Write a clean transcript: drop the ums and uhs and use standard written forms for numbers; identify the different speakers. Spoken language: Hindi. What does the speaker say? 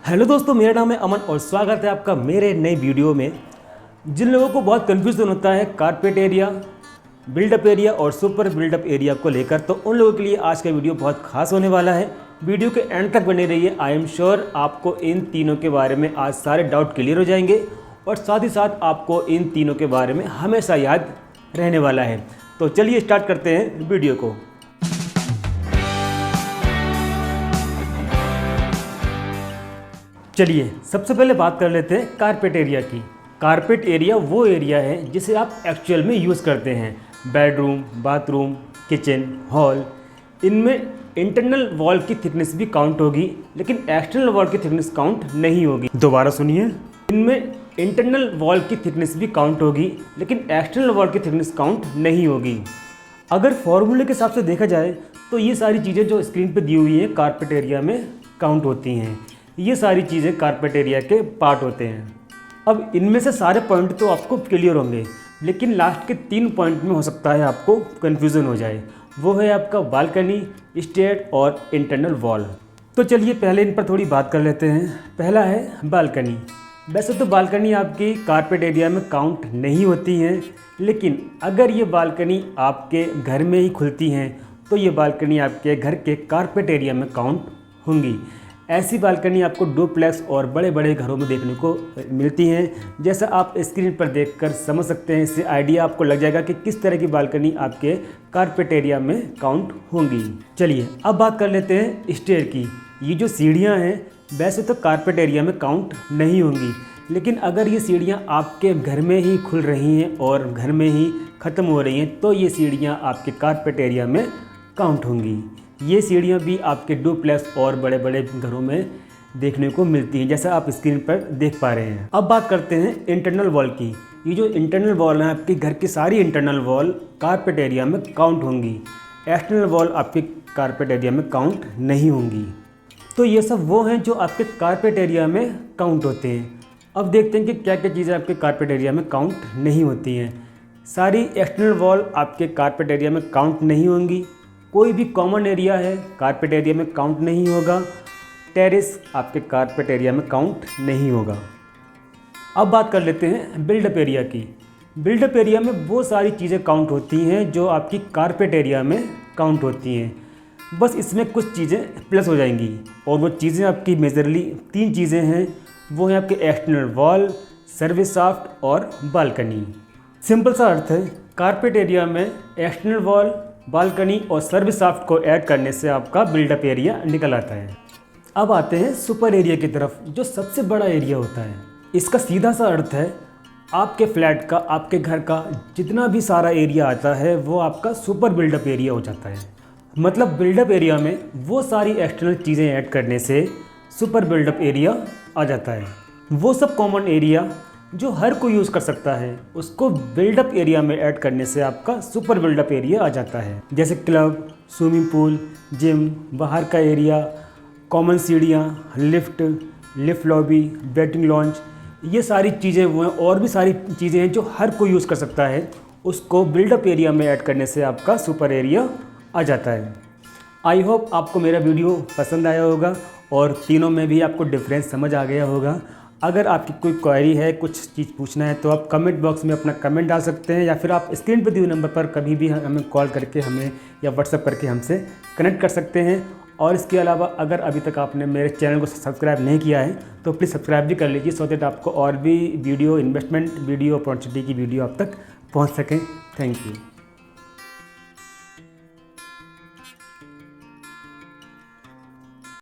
Speaker 1: हेलो दोस्तों, मेरा नाम है अमन और स्वागत है आपका मेरे नए वीडियो में। जिन लोगों को बहुत कन्फ्यूजन होता है कारपेट एरिया, बिल्डअप एरिया और सुपर बिल्डअप एरिया को लेकर, तो उन लोगों के लिए आज का वीडियो बहुत खास होने वाला है। वीडियो के एंड तक बने रहिए। आई एम श्योर आपको इन तीनों के बारे में आज सारे डाउट क्लियर हो जाएंगे और साथ ही साथ आपको इन तीनों के बारे में हमेशा याद रहने वाला है। तो चलिए स्टार्ट करते हैं वीडियो को। चलिए सबसे पहले बात कर लेते हैं कारपेट एरिया की। कारपेट एरिया वो एरिया है जिसे आप एक्चुअल में यूज़ करते हैं। बेडरूम, बाथरूम, किचन, हॉल, इनमें इंटरनल वॉल की थिकनेस भी काउंट होगी, लेकिन एक्सटर्नल वॉल की थिकनेस काउंट नहीं होगी। दोबारा सुनिए, इनमें इंटरनल वॉल की थिकनेस भी काउंट होगी, लेकिन एक्सटर्नल वॉल की थिकनेस काउंट नहीं होगी। अगर फॉर्मूले के हिसाब से देखा जाए तो ये सारी चीज़ें जो स्क्रीन पे दी हुई हैं कारपेट एरिया में काउंट होती हैं। ये सारी चीज़ें कारपेट एरिया के पार्ट होते हैं। अब इनमें से सारे पॉइंट तो आपको क्लियर होंगे, लेकिन लास्ट के 3 पॉइंट में हो सकता है आपको कन्फ्यूज़न हो जाए। वो है आपका बालकनी, स्टेयर और इंटरनल वॉल। तो चलिए पहले इन पर थोड़ी बात कर लेते हैं। पहला है बालकनी। वैसे तो बालकनी आपकी कारपेट एरिया में काउंट नहीं होती हैं, लेकिन अगर ये बालकनी आपके घर में ही खुलती हैं तो ये बालकनी आपके घर के कारपेट एरिया में काउंट होंगी। ऐसी बालकनी आपको डुप्लेक्स और बड़े बड़े घरों में देखने को मिलती हैं। जैसा आप स्क्रीन पर देखकर समझ सकते हैं, इससे आइडिया आपको लग जाएगा कि किस तरह की बालकनी आपके कारपेट एरिया में काउंट होंगी। चलिए अब बात कर लेते हैं स्टेयर की। ये जो सीढ़ियाँ हैं वैसे तो कारपेट एरिया में काउंट नहीं होंगी, लेकिन अगर ये सीढ़ियाँ आपके घर में ही खुल रही हैं और घर में ही ख़त्म हो रही हैं तो ये सीढ़ियाँ आपके कारपेट एरिया में काउंट होंगी। ये सीढ़ियाँ भी आपके डुप्लेक्स और बड़े बड़े घरों में देखने को मिलती हैं, जैसा आप स्क्रीन पर देख पा रहे हैं। अब बात करते हैं इंटरनल वॉल की। ये जो इंटरनल वॉल है आपके घर की सारी इंटरनल वॉल कारपेट एरिया में काउंट होंगी। एक्सटर्नल वॉल आपके कारपेट एरिया में काउंट नहीं होंगी। तो ये सब वो हैं जो आपके कारपेट एरिया में काउंट होते हैं। अब देखते हैं कि क्या क्या चीज़ें आपके कारपेट एरिया में काउंट नहीं होती हैं। सारी एक्सटर्नल वॉल आपके कारपेट एरिया में काउंट नहीं होंगी। कोई भी कॉमन एरिया है कारपेट एरिया में काउंट नहीं होगा। टेरेस आपके कारपेट एरिया में काउंट नहीं होगा। अब बात कर लेते हैं बिल्डअप एरिया की। बिल्डअप एरिया में वो सारी चीज़ें काउंट होती हैं जो आपकी कारपेट एरिया में काउंट होती हैं। बस इसमें कुछ चीज़ें प्लस हो जाएंगी और वो चीज़ें आपकी मेजरली 3 चीज़ें हैं। वो हैं आपके एक्सटर्नल वॉल, सर्विस शाफ्ट और बालकनी। सिंपल सा अर्थ है, कारपेट एरिया में एक्सटर्नल वॉल, बालकनी और सर्विस शाफ्ट को ऐड करने से आपका बिल्डअप एरिया निकल आता है। अब आते हैं सुपर एरिया की तरफ, जो सबसे बड़ा एरिया होता है। इसका सीधा सा अर्थ है आपके फ्लैट का, आपके घर का जितना भी सारा एरिया आता है वो आपका सुपर बिल्डअप एरिया हो जाता है। मतलब बिल्डअप एरिया में वो सारी एक्सटर्नल चीज़ें ऐड करने से सुपर बिल्डअप एरिया आ जाता है। वो सब कॉमन एरिया जो हर कोई यूज़ कर सकता है, उसको बिल्डअप एरिया में ऐड करने से आपका सुपर बिल्डअप एरिया आ जाता है। जैसे क्लब, स्विमिंग पूल, जिम, बाहर का एरिया, कॉमन सीढ़ियाँ, लिफ्ट लॉबी, वेटिंग लॉन्च, ये सारी चीज़ें वो हैं और भी सारी चीज़ें हैं जो हर कोई यूज़ कर सकता है। उसको बिल्डअप एरिया में ऐड करने से आपका सुपर एरिया आ जाता है। आई होप आपको मेरा वीडियो पसंद आया होगा और तीनों में भी आपको डिफरेंस समझ आ गया होगा। अगर आपकी कोई क्वेरी है, कुछ चीज़ पूछना है, तो आप कमेंट बॉक्स में अपना कमेंट डाल सकते हैं, या फिर आप स्क्रीन पर दिए नंबर पर कभी भी हमें कॉल करके हमें या व्हाट्सएप करके हमसे कनेक्ट कर सकते हैं। और इसके अलावा अगर अभी तक आपने मेरे चैनल को सब्सक्राइब नहीं किया है तो प्लीज़ सब्सक्राइब भी कर लीजिए, सो दैट आपको और भी वीडियो, इन्वेस्टमेंट वीडियो, अपॉर्चुनिटी की वीडियो आप तक पहुँच सकें। Thank you.